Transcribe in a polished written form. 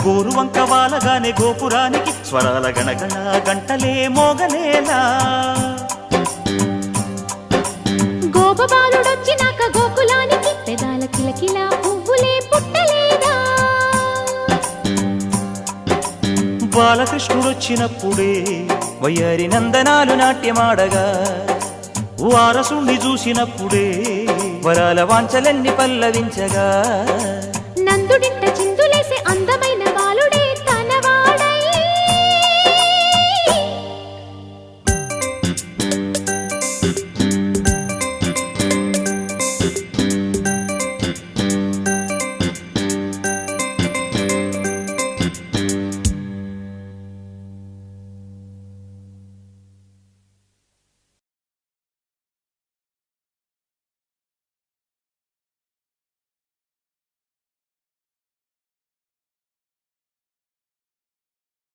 గోరువంక వాలగానే గోపురానికి స్వరాల గణగణ గంటలే మోగలేలా గోపబాలుడొచ్చినాక గోకులానికి పెదాల కిలకిల పువ్వులే పుట్టలేదా బాలకృష్ణుడొచ్చినప్పుడే వయ్యారి నందనాలు నాట్యమాడగా వారసుణ్ణి చూసినప్పుడే వరాల వాంఛలన్నీ పల్లవించగా నందుడింట